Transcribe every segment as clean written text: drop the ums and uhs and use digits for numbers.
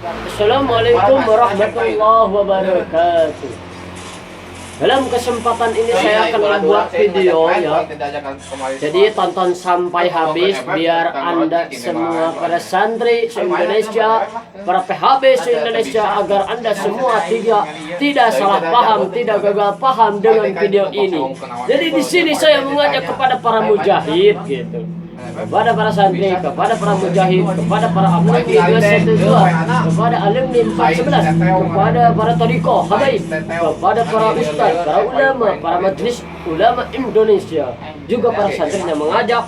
Assalamualaikum warahmatullahi wabarakatuh. Dalam kesempatan ini saya akan membuat video ya. Jadi tonton sampai habis biar Anda semua para santri se-Indonesia, para PHB se-Indonesia, agar Anda semua tidak salah paham, tidak gagal paham dengan video ini. Jadi di sini saya mengajak kepada para mujahid gitu. Kepada para santri, kepada para mujahid, kepada para alumni 212, kepada alumni 411, kepada para tariqah, habaib, kepada para ustaz, para ulama, para majelis ulama Indonesia, juga para santrinya mengajak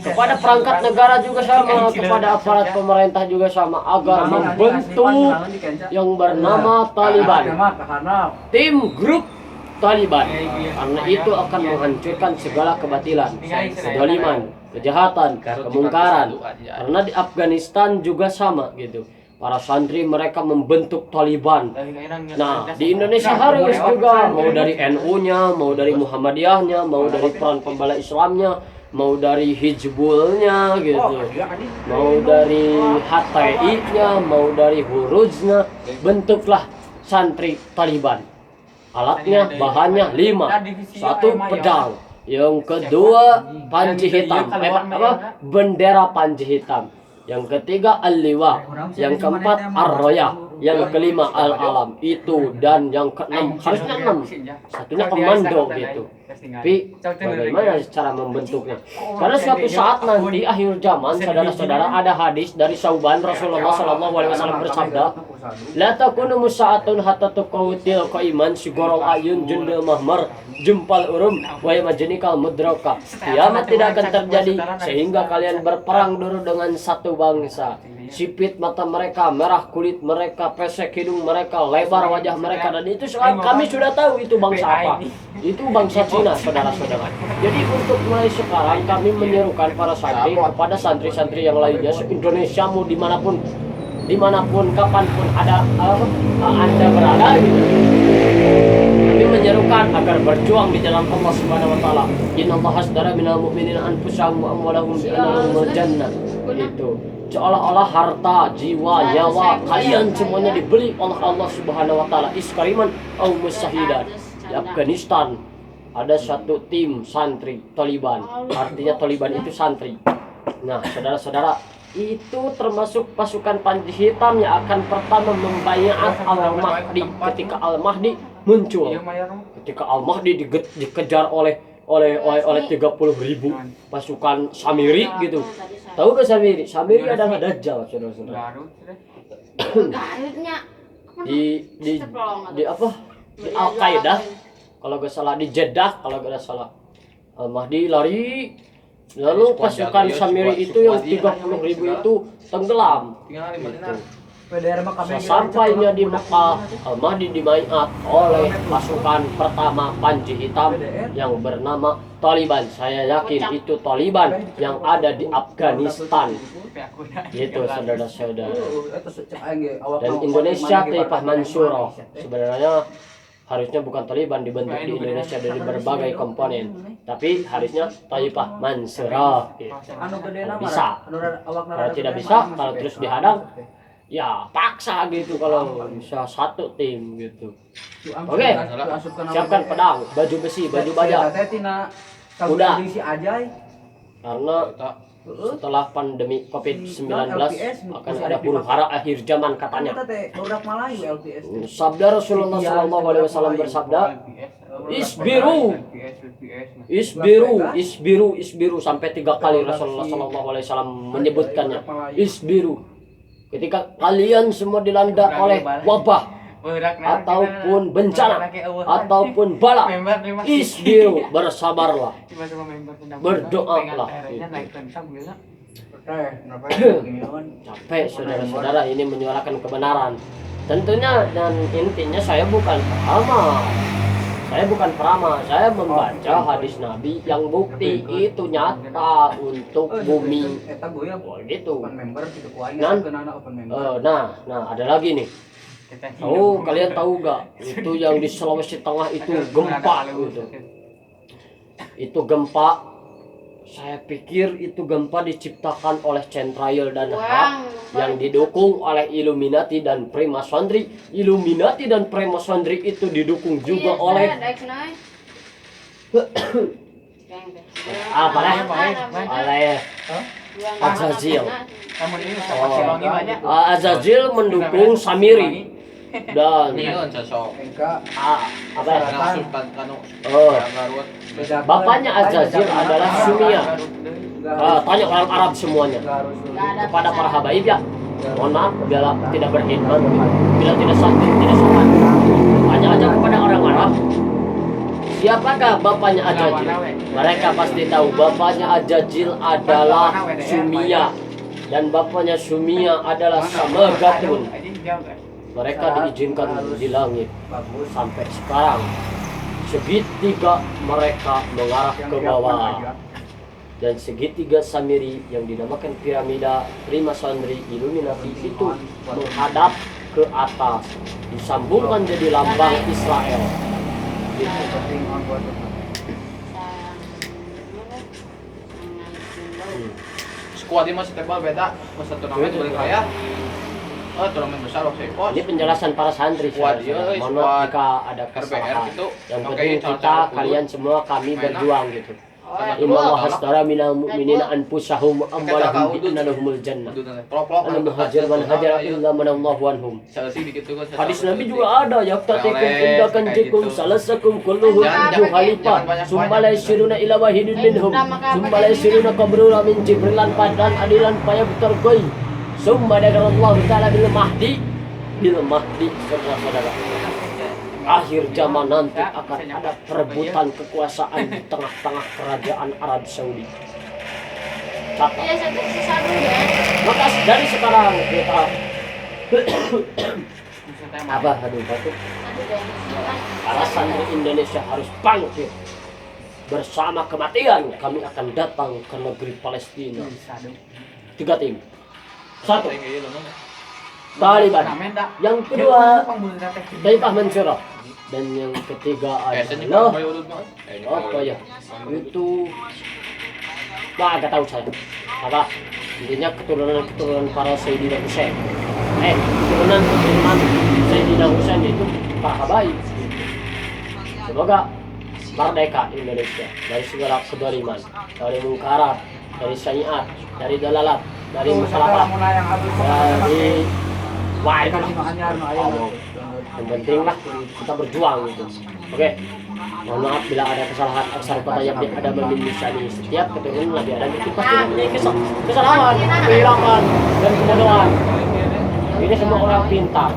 kepada perangkat negara juga sama, kepada aparat pemerintah juga sama, agar membentuk yang bernama Taliban, tim grup Taliban, karena itu akan menghancurkan segala kebatilan, kezaliman, kejahatan, kemungkaran. Karena di Afghanistan juga sama gitu. Para santri mereka membentuk Taliban. Nah, di Indonesia harus juga, mau dari NU-nya, mau dari Muhammadiyahnya, mau dari Front Pembela Islamnya, mau dari Hizbulnya gitu, mau dari HTI-nya, mau dari Huruznya, bentuklah santri Taliban. Alatnya, bahannya 5. 1 pedang, yang kedua panji hitam, bendera panji hitam, yang ketiga al-liwa, yang keempat ar-royah, yang kelima al-alam itu, dan yang keenam harusnya 6, satunya komando gitu. Tapi bagaimana cara membentuknya? Karena suatu saat nanti akhir zaman, saudara-saudara, ada hadis dari Sauban, Rasulullah SAW bersabda, la takunu musa'atun hatta tuqawtil qaiman sigorol ayun jundul mahmar jumpal urum wa yamajnikal mudraka. Kiamat tidak akan terjadi sehingga kalian berperang dulu dengan satu bangsa. Sipit mata mereka, merah kulit mereka, pesek hidung mereka, lebar wajah mereka, dan itu kami sudah tahu itu bangsa apa. Itu bangsa Cina, saudara-saudara. Jadi untuk mulai sekarang kami menyerukan para santri kepada santri-santri yang lainnya se-Indonesia, mau dimanapun, kapanpun Anda berada gitu. Kami menyerukan agar berjuang di jalan Allah Subhanahu wa taala. Innallaha hasdara minal mu'minina anfusahum wa amwalahum bi annahumul jannah. Itu seolah-olah harta, jiwa, nyawa kalian semuanya dibeli oleh Allah Subhanahu wa taala. Iskariman au musyahidan. Di Afghanistan ada satu tim santri Taliban. Artinya Taliban itu santri. Nah, saudara-saudara, itu termasuk pasukan panji hitam yang akan pertama membayat Al-Mahdi ketika Al-Mahdi muncul. Ketika Al-Mahdi dikejar oleh 30.000 pasukan Samiri gitu. Tahu gak Samiri? Samiri adalah Dajjal, saudara-saudara. Di apa? Di Al-Qaeda, kalau gak salah di Jeddah, kalau gak salah Al-Mahdi lari, lalu pasukan Samiri itu yang 30.000 itu tenggelam gitu. Sesampainya di Mekah, Al-Mahdi dibayat oleh pasukan pertama panji hitam yang bernama Taliban. Saya yakin itu Taliban yang ada di Afghanistan gitu, saudara-saudara. Dan Indonesia Taifah Mansyurah sebenarnya harusnya bukan Taliban, dibentuk di Indonesia dari berbagai komponen, tapi harusnya Taifah Mansyurah gitu. Bisa. Kalau tidak bisa, kalau terus dihadang, ya paksa gitu, kalau bisa satu tim gitu. Oke, siapkan pedang, baju besi, baju baja. Udah. Karena setelah pandemi COVID-19 akan ada huru hara akhir zaman katanya. Sabda Rasulullah SAW bersabda, isbiru sampai 3 kali Rasulullah SAW menyebutkannya. Isbiru. Ketika kalian semua dilanda oleh wabah ataupun bencana ataupun bala, isbiru, bersabarlah, berdoalah. Capek, saudara-saudara, ini menyuarakan kebenaran tentunya, dan intinya saya bukan peramal, saya membaca hadis Nabi yang bukti itu nyata untuk bumi gitu. Nah, ada lagi nih. Kalian tahu gak itu yang di Sulawesi Tengah itu gempa gitu. Itu gempa Saya pikir itu gempa diciptakan oleh Centrail dan HAP yang didukung oleh Illuminati dan Freemasonry. Illuminati dan Freemasonry itu didukung juga oleh apa lah? Oleh Azazil. Azazil mendukung Samiri dan apa ya? Bapaknya Azazil adalah Sumia. Tanya orang Arab semuanya kepada para habaib ya. Mohon maaf bila tidak beriman, bila tidak sopan. Tanya aja kepada orang Arab. Siapakah bapaknya Azazil? Mereka pasti tahu bapaknya Azazil adalah Sumia dan bapaknya Sumia adalah Samagatun. Mereka diizinkan di langit sampai sekarang. Segitiga mereka mengarah ke bawah dan segitiga Samiri yang dinamakan piramida Freemasonry Illuminati itu menghadap ke atas, disambungkan jadi lambang Israel. Squad ini masih tebal beda, masa turnamen boleh kaya. Turnamen besar waktu itu. Ini penjelasan para santri. Mohon jika ada kesalahan. Yang penting kita, kalian semua, kami berjuang gitu. Innallaha astara minal mu'minina anfusahum wa amwalahum bi anna lahumul jannah. Al-muhajir man hajara illa man Allahu anhum. Hadis Nabi juga ada ya tatikum indakan jikum salasakum kulluhum juhalifa summa la yashiruna ila wahidin minhum summa la yashiruna qabruna min jibrilan padan adilan paya betergoi summa dagarallahu ta'ala bil mahdi saudara. Akhir zaman nanti akan ada perebutan kekuasaan di tengah-tengah kerajaan Arab Saudi. Maka dari sekarang kita apa aduh batuk. Para santri Indonesia harus bangkit. Bersama kematian kami akan datang ke negeri Palestina. 3 tim. 1 Taliban. Yang kedua Taifah Mansurah. Dan yang ketiga adalah apa ya? Itu nggak tahu saya. Apa? Intinya keturunan para Sayyidina Husain. Keturunan Sayyidina Husain itu para habaib. Semoga merdeka Indonesia dari segala kedoliman, dari mungkarat, dari syiat, dari dalalat, dari musalahat, dari yang penting lah kita berjuang gitu. Oke. Mohon maaf bila ada kesalahan aksar kata yang ada memisahkan setiap keturunan Nabi Adam itu pasti memiliki kesalahan, kehilangan dan kebodohan. Ini semua orang pintar.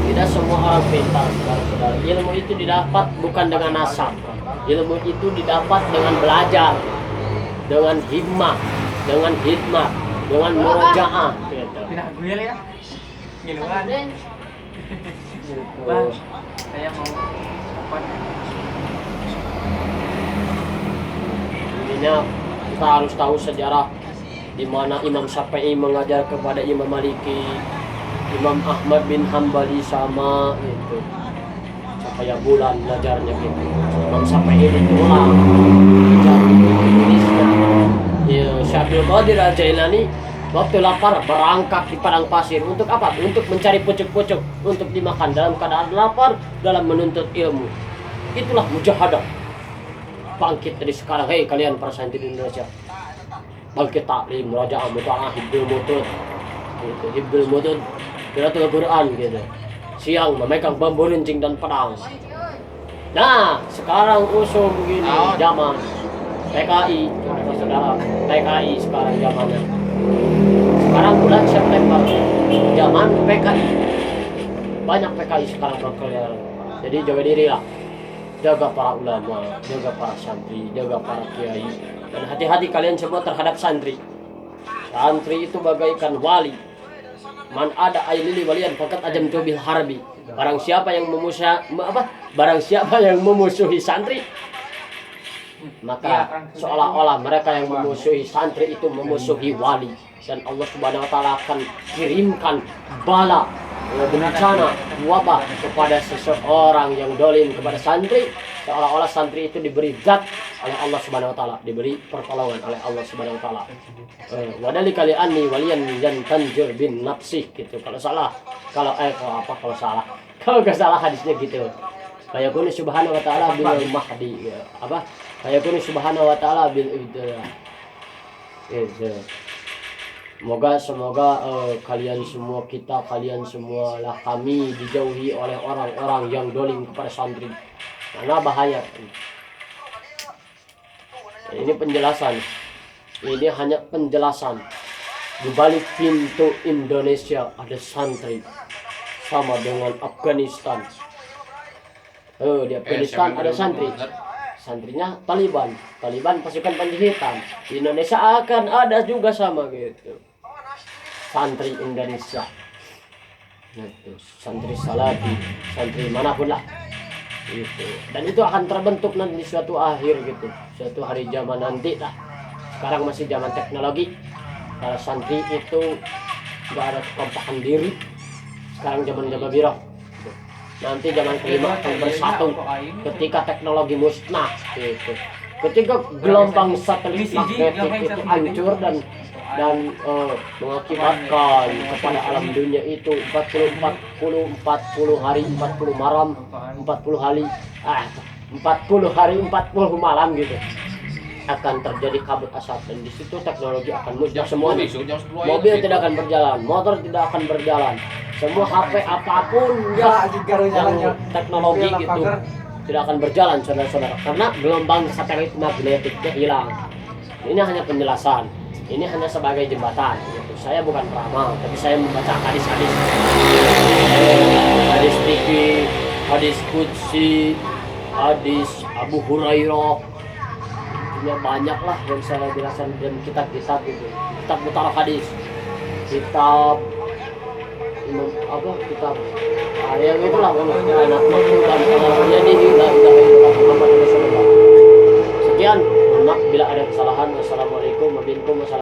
Tidak semua orang pintar, saudara-saudara. Ilmu itu didapat bukan dengan nasab. Ilmu itu didapat dengan belajar, dengan hikmah, dengan hikmah, dengan murojaah. Tidak gue ya. Ngiluan. Bang, saya mau apa? Intinya kita harus tahu sejarah di mana Imam Syafi'i mengajar kepada Imam Maliki, Imam Ahmad bin Hambali sama itu. Supaya bulan belajarnya gitu. Imam Syafi'i ditulang ajar Indonesia. Ya, Syekh Qadir Al-Jailani waktu lapar berangkat di padang pasir untuk apa? Untuk mencari pucuk-pucuk untuk dimakan dalam keadaan lapar, dalam menuntut ilmu. Itulah mujahadah. Bangkit dari sekarang, hei kalian para santri Indonesia. Bangkit taklim, murajaah, muta'ah, hibdul mutud. Gitu, hibdul mutud, qiraatul Quran gitu. Siang memegang bambu runcing dan pedang. Nah, sekarang usul begini zaman PKI, saudara, PKI sekarang zamannya. Sekarang bulan September, zaman PKI. Banyak PKI sekarang berkeliaran. Jadi jaga diri lah. Jaga para ulama, jaga para santri, jaga para kiai. Dan hati-hati kalian semua terhadap santri. Santri itu bagaikan wali. Man ada ailili walian fakat ajam tubil harbi. Barang siapa yang memusuhi santri, maka seolah-olah mereka yang memusuhi santri itu memusuhi wali, dan Allah Subhanahu wa taala akan kirimkan bala, bencana, wabah kepada seseorang yang dolim kepada santri, seolah-olah santri itu diberi zat oleh Allah Subhanahu wa taala, diberi pertolongan oleh Allah Subhanahu wa taala. Wadali kali ani walian dan tanjur bin nafsih gitu. Kalau salah, kalau salah. Kalau enggak salah hadisnya gitu. Fayakunu subhanahu wa ta'ala bil mahdi ya. Fayakunu subhanahu wa ta'ala bil semoga kalian semua lah kami dijauhi oleh orang-orang yang dolim kepada santri, karena bahaya. Ini penjelasan, ini hanya penjelasan. Di balik pintu Indonesia ada santri, sama dengan Afghanistan. Di Afghanistan ada santri, santrinya Taliban pasukan panji hitam. Di Indonesia akan ada juga sama gitu, santri Indonesia gitu. Santri Salafi, santri manapun lah gitu. Dan itu akan terbentuk nanti di suatu akhir gitu, suatu hari zaman nanti lah. Sekarang masih zaman teknologi, kalau santri itu nggak ada kekompakan diri. Sekarang zaman Jababirah, nanti zaman kelima akan bersatu ketika teknologi musnah gitu. Ketika gelombang satelit magnetik itu hancur dan mengakibatkan kepada alam dunia itu 40 hari 40 malam 40 hari 40 malam gitu, akan terjadi kabut asap, dan di situ teknologi akan musnah semuanya. Mobil tidak akan berjalan, motor tidak akan berjalan, semua HP apapun yang teknologi gitu tidak akan berjalan, saudara-saudara, karena gelombang satelit magnetiknya hilang. Ini hanya penjelasan, ini hanya sebagai jembatan gitu. Saya bukan peramal, tapi saya membaca hadis-hadis, hadis fikih, hadis qudsi, hadis Abu Hurairah. Ya banyak lah yang saya jelaskan, dan kitab-kitab itu, kitab Mutaraf hadis, kitab yang itulah anak makhluk dan jadi Sekian, mohon maaf bila ada kesalahan. Wassalamualaikum warahmatullahi wabarakatuh.